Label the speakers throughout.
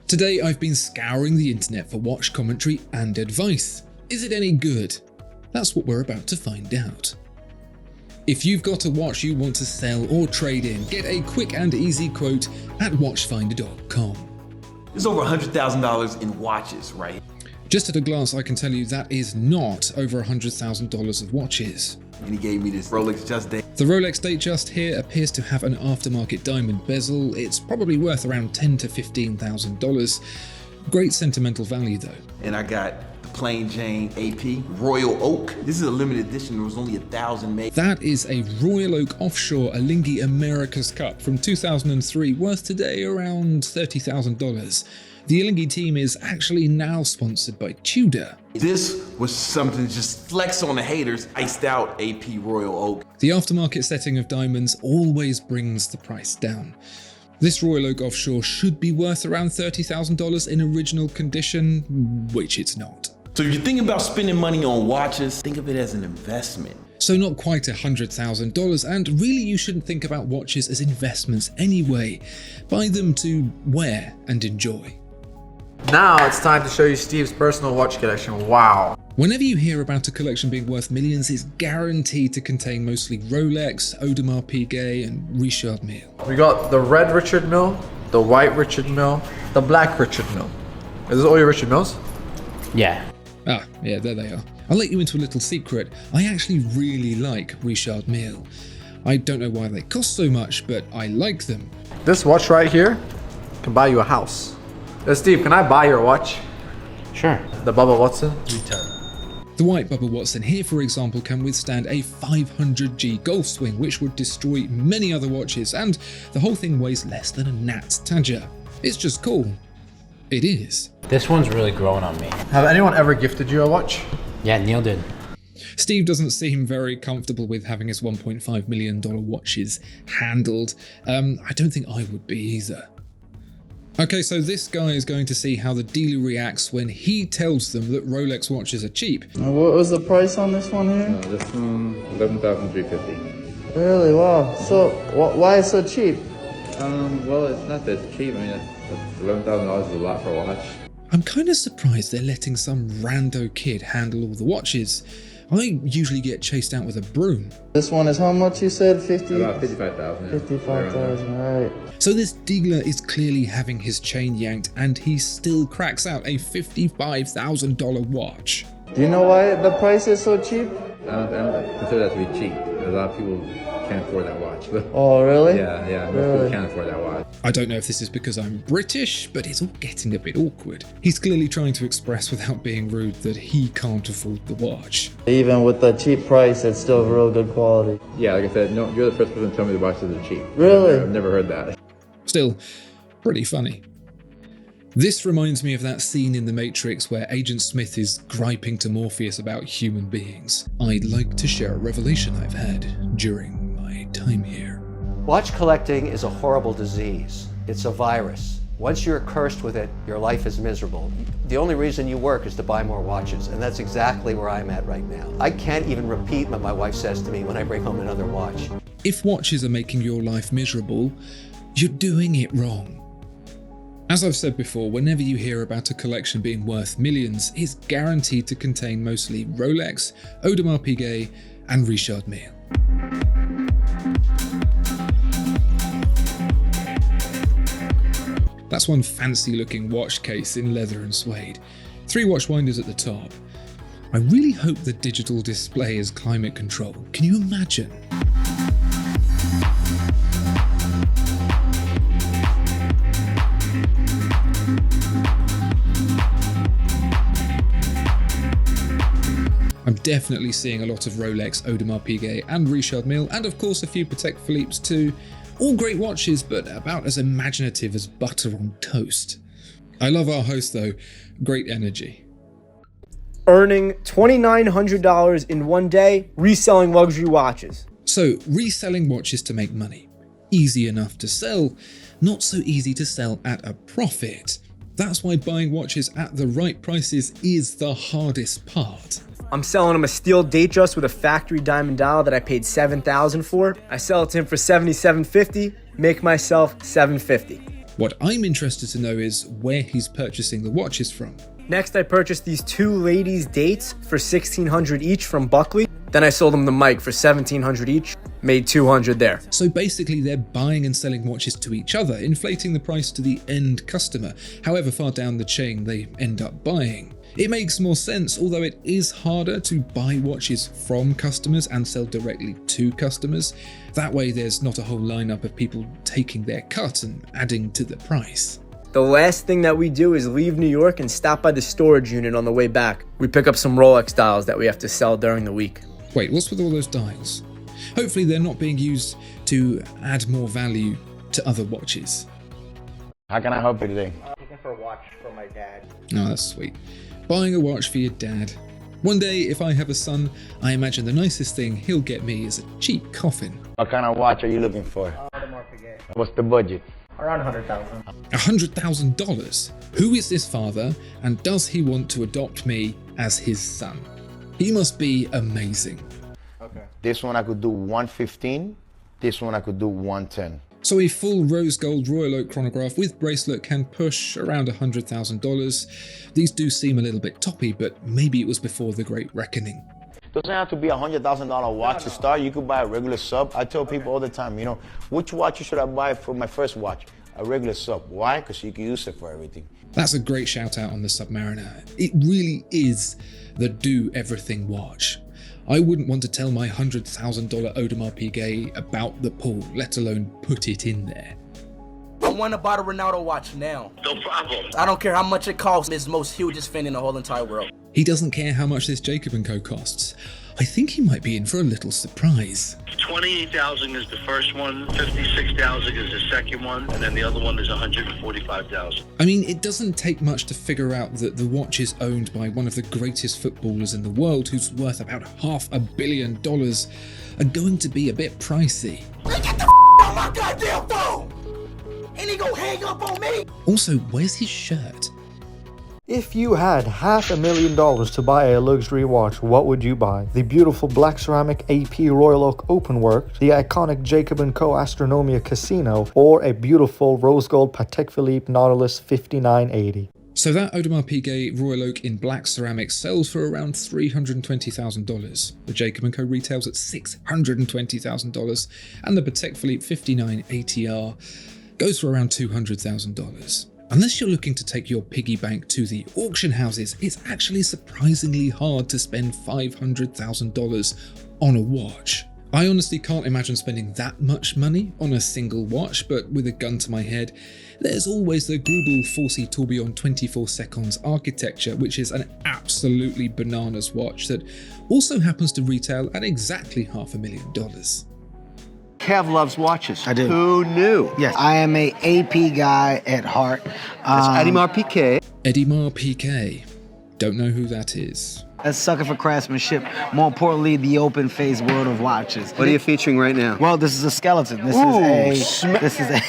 Speaker 1: Today I've been scouring the internet for watch commentary and advice. Is it any good? That's what we're about to find out. If you've got a watch you want to sell or trade in, get a quick and easy quote at watchfinder.com.
Speaker 2: There's over $100,000 in watches, right?
Speaker 1: Just at a glance I can tell you that is not over $100,000 of watches.
Speaker 2: And he gave me this Rolex Just Day.
Speaker 1: The Rolex Datejust here appears to have an aftermarket diamond bezel. It's probably worth around $10,000 to $15,000. Great sentimental value though.
Speaker 2: And I got the plain Jane AP Royal Oak. This is a limited edition. There was only 1,000 made.
Speaker 1: That is a Royal Oak Offshore Alinghi America's Cup from 2003, worth today around $30,000. The Alinghi team is actually now sponsored by Tudor.
Speaker 2: This was something to just flex on the haters. Iced out AP Royal Oak.
Speaker 1: The aftermarket setting of diamonds always brings the price down. This Royal Oak Offshore should be worth around $30,000 in original condition, which it's not.
Speaker 2: So if you're thinking about spending money on watches, think of it as an investment.
Speaker 1: So not quite $100,000, and really you shouldn't think about watches as investments anyway. Buy them to wear and enjoy.
Speaker 3: Now it's time to show you Steve's personal watch collection. Wow.
Speaker 1: Whenever you hear about a collection being worth millions, it's guaranteed to contain mostly Rolex, Audemars Piguet and Richard Mille.
Speaker 3: We got the red Richard Mille, the white Richard Mille, the black Richard Mille. Is this all your Richard Milles?
Speaker 4: Yeah.
Speaker 1: Ah, yeah, there they are. I'll let you into a little secret. I actually really like Richard Mille. I don't know why they cost so much, but I like them.
Speaker 3: This watch right here can buy you a house. Steve, can I buy your watch?
Speaker 4: Sure.
Speaker 3: The Bubba Watson? Return.
Speaker 1: The white Bubba Watson here, for example, can withstand a 500G golf swing, which would destroy many other watches, and the whole thing weighs less than a gnat's tadger. It's just cool. It is.
Speaker 4: This one's really growing on me.
Speaker 3: Have anyone ever gifted you a watch?
Speaker 4: Yeah, Neil did.
Speaker 1: Steve doesn't seem very comfortable with having his $1.5 million watches handled. I don't think I would be either. Okay, so this guy is going to see how the dealer reacts when he tells them that Rolex watches are cheap.
Speaker 5: What was the price on this one here?
Speaker 6: This one, $11,350.
Speaker 5: Really? Wow. So why is it so cheap?
Speaker 6: Well, it's not that cheap. I mean, $11,000 is a lot for a watch.
Speaker 1: I'm kind of surprised they're letting some rando kid handle all the watches. I usually get chased out with a broom.
Speaker 5: This one is how much you said? 50?
Speaker 6: About $55,000. Yeah.
Speaker 5: 55,000, right.
Speaker 1: So this dealer is clearly having his chain yanked and he still cracks out a $55,000 watch.
Speaker 5: Do you know why the price is so cheap?
Speaker 6: I don't consider that to be cheap. A lot of people can't afford that watch.
Speaker 5: Oh, really?
Speaker 6: Yeah, most
Speaker 5: Really?
Speaker 6: people can't afford that watch.
Speaker 1: I don't know if this is because I'm British, but it's all getting a bit awkward. He's clearly trying to express without being rude that he can't afford the watch.
Speaker 5: Even with the cheap price, it's still real good quality.
Speaker 6: Yeah, like I said, no, you're the first person to tell me the watches are cheap.
Speaker 5: Really?
Speaker 6: I've never heard that.
Speaker 1: Still, pretty funny. This reminds me of that scene in The Matrix where Agent Smith is griping to Morpheus about human beings. I'd like to share a revelation I've had during my time here.
Speaker 7: Watch collecting is a horrible disease. It's a virus. Once you're cursed with it, your life is miserable. The only reason you work is to buy more watches, and that's exactly where I'm at right now. I can't even repeat what my wife says to me when I bring home another watch.
Speaker 1: If watches are making your life miserable, you're doing it wrong. As I've said before, whenever you hear about a collection being worth millions, it's guaranteed to contain mostly Rolex, Audemars Piguet, and Richard Mille. That's one fancy looking watch case in leather and suede. 3 watch winders at the top. I really hope the digital display is climate control. Can you imagine? I'm definitely seeing a lot of Rolex, Audemars Piguet and Richard Mille, and of course a few Patek Philippe's too. All great watches, but about as imaginative as butter on toast. I love our host though, great energy.
Speaker 8: Earning $2,900 in one day, reselling luxury watches.
Speaker 1: So, reselling watches to make money. Easy enough to sell, not so easy to sell at a profit. That's why buying watches at the right prices is the hardest part.
Speaker 8: I'm selling him a steel Datejust with a factory diamond dial that I paid $7,000 for. I sell it to him for $7,750, make myself $750.
Speaker 1: What I'm interested to know is where he's purchasing the watches from.
Speaker 8: Next, I purchased these two ladies' dates for $1,600 each from Buckley. Then I sold them the mic for $1,700 each, made $200 there.
Speaker 1: So basically they're buying and selling watches to each other, inflating the price to the end customer, however far down the chain they end up buying. It makes more sense, although it is harder to buy watches from customers and sell directly to customers. That way there's not a whole lineup of people taking their cut and adding to the price.
Speaker 8: The last thing that we do is leave New York and stop by the storage unit on the way back. We pick up some Rolex dials that we have to sell during the week.
Speaker 1: Wait, what's with all those dials? Hopefully they're not being used to add more value to other watches.
Speaker 9: How can I help you today?
Speaker 10: I'm looking for a watch for my dad.
Speaker 1: Oh, that's sweet. Buying a watch for your dad. One day, if I have a son, I imagine the nicest thing he'll get me is a cheap coffin.
Speaker 9: What kind of watch are you looking for? What's the budget?
Speaker 10: Around $100,000.
Speaker 1: $100,000? Who is this father, and does he want to adopt me as his son? He must be amazing.
Speaker 10: Okay.
Speaker 9: This one I could do 115. This one I could do 110.
Speaker 1: So a full rose gold Royal Oak chronograph with bracelet can push around $100,000. These do seem a little bit toppy, but maybe it was before the Great Reckoning.
Speaker 9: Doesn't have to be a $100,000 watch to start. You could buy a regular sub. I tell people all the time, you know, which watch should I buy for my first watch? A regular sub. Why? Because you can use it for everything.
Speaker 1: That's a great shout out on the Submariner. It really is the do-everything watch. I wouldn't want to tell my $100,000 Audemars Piguet about the pull, let alone put it in there.
Speaker 11: I want to buy the Ronaldo watch now.
Speaker 12: No problem.
Speaker 11: I don't care how much it costs. It's the most hugest fan in the whole entire world.
Speaker 1: He doesn't care how much this Jacob & Co costs. I think he might be in for a little surprise.
Speaker 12: $28,000 is the first one, $56,000 is the second one, and then the other one is $145,000.
Speaker 1: I mean, it doesn't take much to figure out that the watch is owned by one of the greatest footballers in the world, who's worth about $500 million, are going to be a bit pricey.
Speaker 11: Hey, get the on my goddamn phone! And he gonna hang up on me?
Speaker 1: Also, where's his shirt?
Speaker 13: If you had $500,000 to buy a luxury watch, what would you buy? The beautiful black ceramic AP Royal Oak Openwork, the iconic Jacob & Co Astronomia Casino, or a beautiful rose gold Patek Philippe Nautilus 5980?
Speaker 1: So that Audemars Piguet Royal Oak in black ceramic sells for around $320,000. The Jacob & Co retails at $620,000, and the Patek Philippe 5980R goes for around $200,000. Unless you're looking to take your piggy bank to the auction houses, it's actually surprisingly hard to spend $500,000 on a watch. I honestly can't imagine spending that much money on a single watch, but with a gun to my head, there's always the Grubel Forcy Tourbillon 24 Seconds architecture, which is an absolutely bananas watch that also happens to retail at exactly $500,000.
Speaker 14: Kev loves watches.
Speaker 15: I do.
Speaker 14: Who knew?
Speaker 15: Yes, I am a AP guy at heart.
Speaker 14: That's Audemars Piguet.
Speaker 1: Audemars Piguet. Don't know who that is.
Speaker 15: A sucker for craftsmanship. More importantly, the open-faced world of watches.
Speaker 14: What are you featuring right now?
Speaker 15: Well, this is a skeleton. This is a.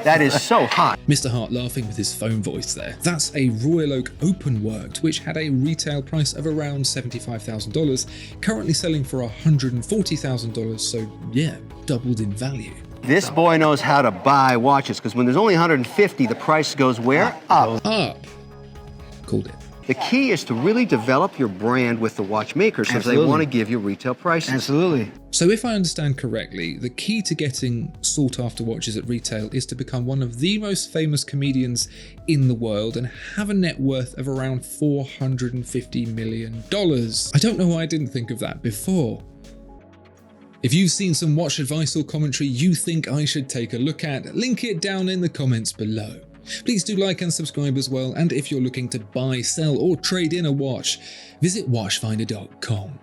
Speaker 14: That is so hot.
Speaker 1: Mr. Hart laughing with his phone voice there. That's a Royal Oak Openworked, which had a retail price of around $75,000, currently selling for $140,000, so yeah, doubled in value.
Speaker 14: This boy knows how to buy watches, because when there's only 150, the price goes where? Up.
Speaker 1: Up. Called it.
Speaker 14: The key is to really develop your brand with the watchmakers, because they want to give you retail prices.
Speaker 15: Absolutely.
Speaker 1: So if I understand correctly, the key to getting sought after watches at retail is to become one of the most famous comedians in the world and have a net worth of around $450 million. I don't know why I didn't think of that before. If you've seen some watch advice or commentary you think I should take a look at, link it down in the comments below. Please do like and subscribe as well, and if you're looking to buy, sell or trade in a watch, visit watchfinder.com.